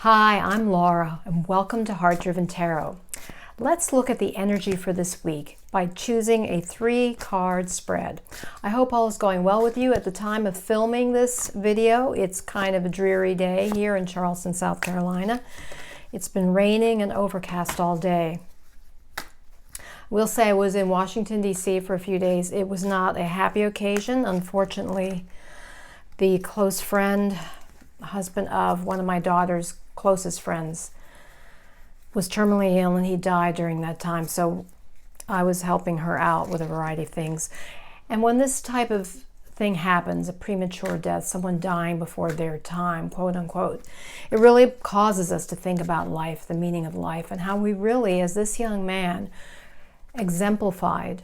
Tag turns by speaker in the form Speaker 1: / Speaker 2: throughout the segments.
Speaker 1: Hi, I'm Laura, and welcome to Heart Driven Tarot. Let's look at the energy for this week by choosing a 3-card spread. I hope all is going well with you. At the time of filming this video, it's kind of a dreary day here in Charleston, South Carolina. It's been raining and overcast all day. We'll say I was in Washington, D.C. for a few days. It was not a happy occasion. Unfortunately, the close friend, husband of one of my daughter's closest friends, was terminally ill, and he died during that time. So I was helping her out with a variety of things. And when this type of thing happens, a premature death, someone dying before their time, quote unquote, it really causes us to think about life, the meaning of life, and how we really, as this young man exemplified,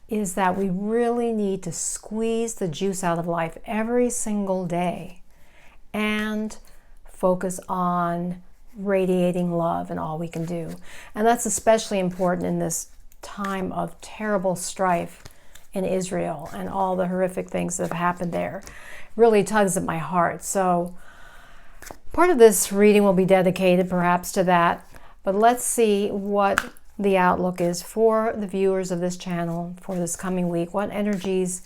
Speaker 1: is that we really need to squeeze the juice out of life every single day and focus on radiating love and all we can do. And that's especially important in this time of terrible strife in Israel and all the horrific things that have happened there. It really tugs at my heart. So part of this reading will be dedicated perhaps to that, but let's see what the outlook is for the viewers of this channel for this coming week. What energies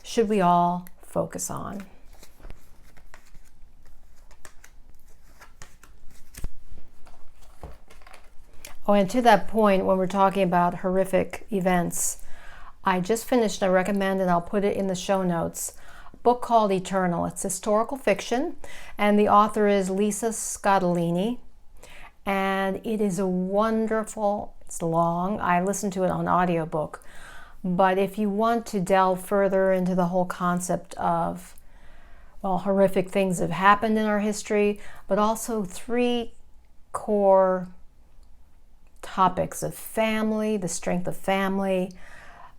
Speaker 1: should we all focus on? Oh, and to that point, when we're talking about horrific events, I just finished, I recommend, and I'll put it in the show notes, a book called Eternal. It's historical fiction, and the author is Lisa Scottolini, and it is a wonderful, it's long, I listened to it on audiobook, but if you want to delve further into the whole concept of, well, horrific things that have happened in our history, but also 3 core topics of family, the strength of family,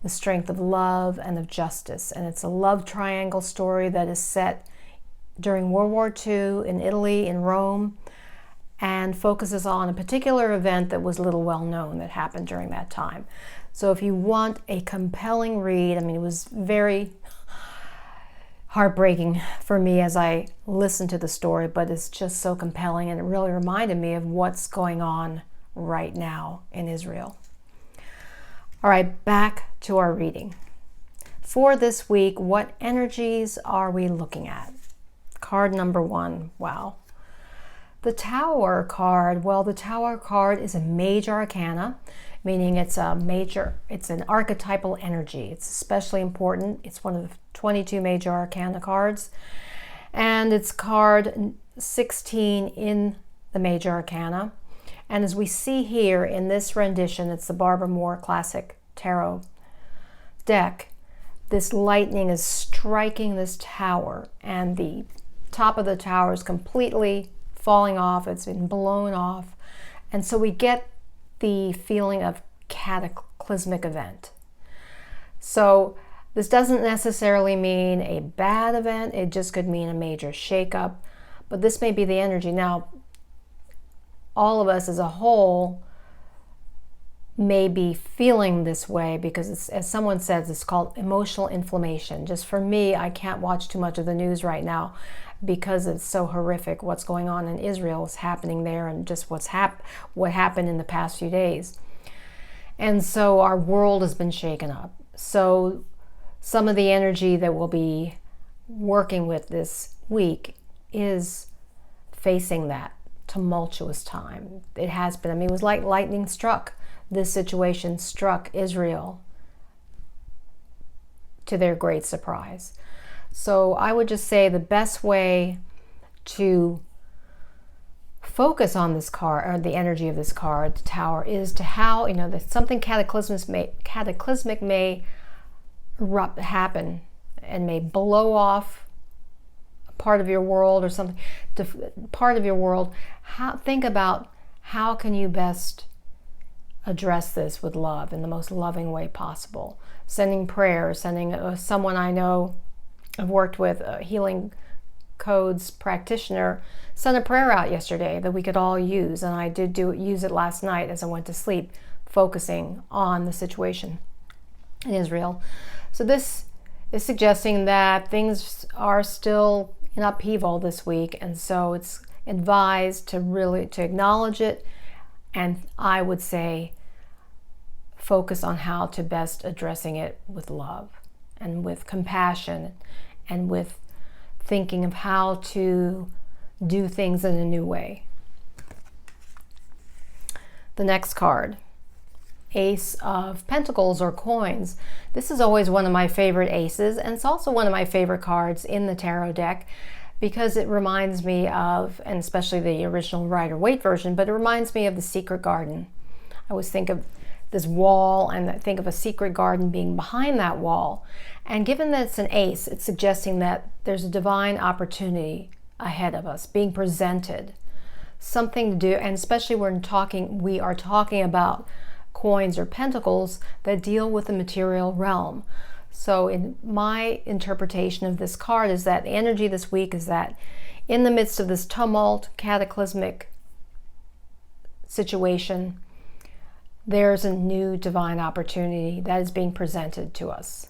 Speaker 1: the strength of love, and of justice. And it's a love triangle story that is set during World War II in Italy, in Rome, and focuses on a particular event that was little well known that happened during that time. So if you want a compelling read, I mean, it was very heartbreaking for me as I listened to the story, but it's just so compelling, and it really reminded me of what's going on right now in Israel. All right, back to our reading. For this week, what energies are we looking at? Card number 1, wow. The Tower card, well, the Tower card is a major arcana, meaning it's an archetypal energy. It's especially important. It's one of the 22 major arcana cards, and it's card 16 in the major arcana. And as we see here in this rendition, it's the Barbara Moore Classic Tarot deck, this lightning is striking this tower, and the top of the tower is completely falling off. It's been blown off. And so we get the feeling of cataclysmic event. So this doesn't necessarily mean a bad event. It just could mean a major shakeup. But this may be the energy. Now, all of us as a whole may be feeling this way because, it's, as someone says, it's called emotional inflammation. Just for me, I can't watch too much of the news right now because it's so horrific. What's going on in Israel is happening there, and just what happened in the past few days. And so our world has been shaken up. So some of the energy that we'll be working with this week is facing that tumultuous time. It has been. I mean, it was like lightning struck. This situation struck Israel to their great surprise. So I would just say the best way to focus on this card, or the energy of this card, the Tower, is to how, that something cataclysmic may happen and may blow off part of your world or something, part of your world. Think about how can you best address this with love in the most loving way possible. Sending prayers, sending someone I know I've worked with, a healing codes practitioner, sent a prayer out yesterday that we could all use, and I did use it last night as I went to sleep, focusing on the situation in Israel. So this is suggesting that things are still in upheaval this week, and so it's advise to acknowledge it, and I would say focus on how to best addressing it with love and with compassion and with thinking of how to do things in a new way. The next card, Ace of Pentacles or coins. This is always one of my favorite aces, and it's also one of my favorite cards in the tarot deck because it reminds me of, and especially the original Rider-Waite version, but it reminds me of the secret garden. I always think of this wall and I think of a secret garden being behind that wall. And given that it's an ace, it's suggesting that there's a divine opportunity ahead of us being presented, something to do, and especially when we are talking about coins or pentacles that deal with the material realm. So in my interpretation of this card is that the energy this week is that in the midst of this tumult, cataclysmic situation, there's a new divine opportunity that is being presented to us.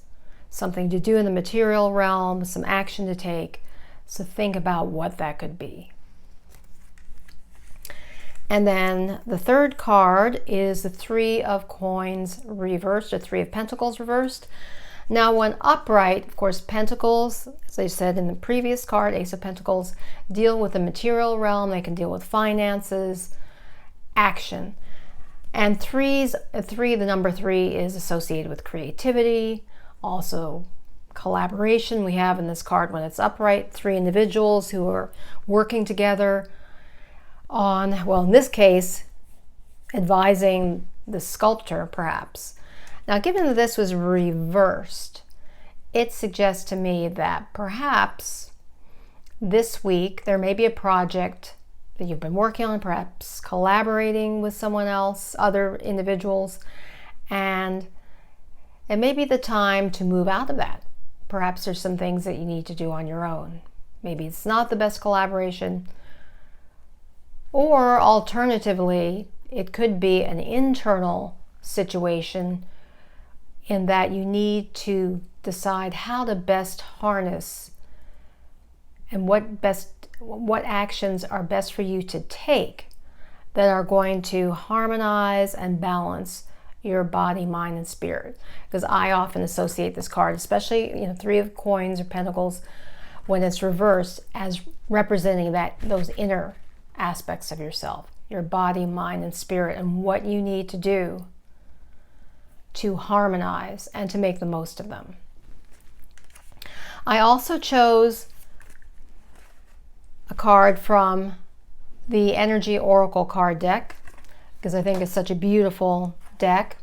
Speaker 1: Something to do in the material realm, some action to take. So think about what that could be. And then the third card is the Three of Coins reversed, or Three of Pentacles reversed. Now when upright, of course, Pentacles, as I said in the previous card, Ace of Pentacles, deal with the material realm. They can deal with finances, action. And the number three is associated with creativity, also collaboration. We have in this card when it's upright, three individuals who are working together on, well, in this case, advising the sculptor, perhaps. Now, given that this was reversed, it suggests to me that perhaps this week there may be a project that you've been working on, perhaps collaborating with someone else, other individuals, and it may be the time to move out of that. Perhaps there's some things that you need to do on your own. Maybe it's not the best collaboration, or alternatively, it could be an internal situation in that you need to decide how to best harness and what actions are best for you to take that are going to harmonize and balance your body, mind, and spirit. Because I often associate this card, especially Three of Coins or Pentacles, when it's reversed, as representing those inner aspects of yourself, your body, mind, and spirit, and what you need to do to harmonize and to make the most of them. I also chose a card from the Energy Oracle card deck because I think it's such a beautiful deck,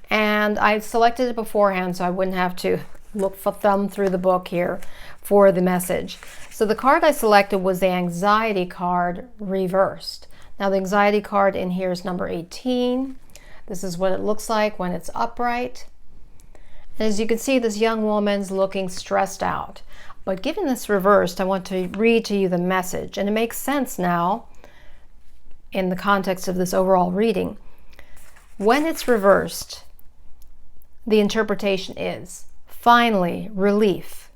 Speaker 1: and I selected it beforehand so I wouldn't have to thumb through the book here for the message. So the card I selected was the Anxiety card reversed. Now the Anxiety card in here is number 18. This is what it looks like when it's upright. And as you can see, this young woman's looking stressed out. But given this reversed, I want to read to you the message. And it makes sense now in the context of this overall reading. When it's reversed, the interpretation is, finally, relief.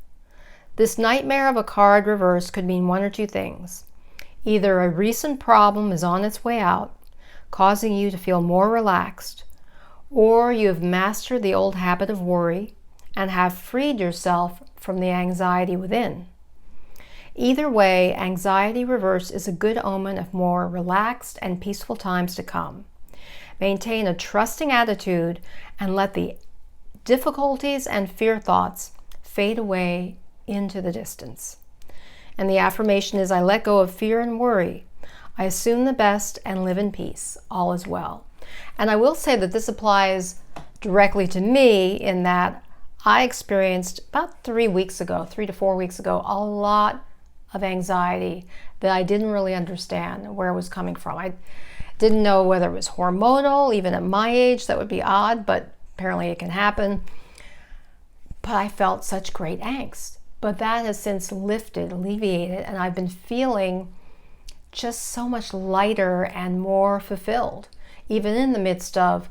Speaker 1: This nightmare of a card reversed could mean one or two things. Either a recent problem is on its way out, causing you to feel more relaxed, or you have mastered the old habit of worry and have freed yourself from the anxiety within. Either way, anxiety reversed is a good omen of more relaxed and peaceful times to come. Maintain a trusting attitude and let the difficulties and fear thoughts fade away into the distance. And the affirmation is, I let go of fear and worry. I assume the best and live in peace. All is well. And I will say that this applies directly to me in that I experienced about 3 to 4 weeks ago, a lot of anxiety that I didn't really understand where it was coming from. I didn't know whether it was hormonal, even at my age. That would be odd, but apparently it can happen. But I felt such great angst. But that has since alleviated, and I've been feeling just so much lighter and more fulfilled, even in the midst of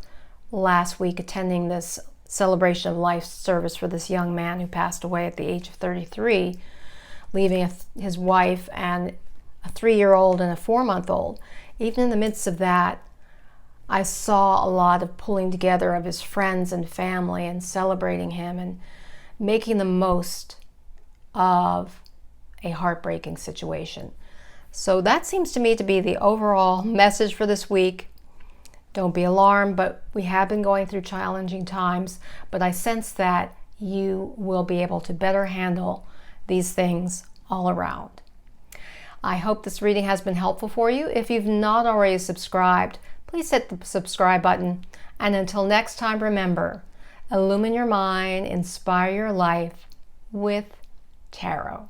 Speaker 1: last week attending this celebration of life service for this young man who passed away at the age of 33, leaving his wife and a 3-year-old and a 4-month-old. Even in the midst of that, I saw a lot of pulling together of his friends and family and celebrating him and making the most of a heartbreaking situation. So that seems to me to be the overall message for this week. Don't be alarmed, but we have been going through challenging times, but I sense that you will be able to better handle these things all around. I hope this reading has been helpful for you. If you've not already subscribed, please hit the subscribe button. And until next time, remember, illumine your mind, inspire your life with tarot.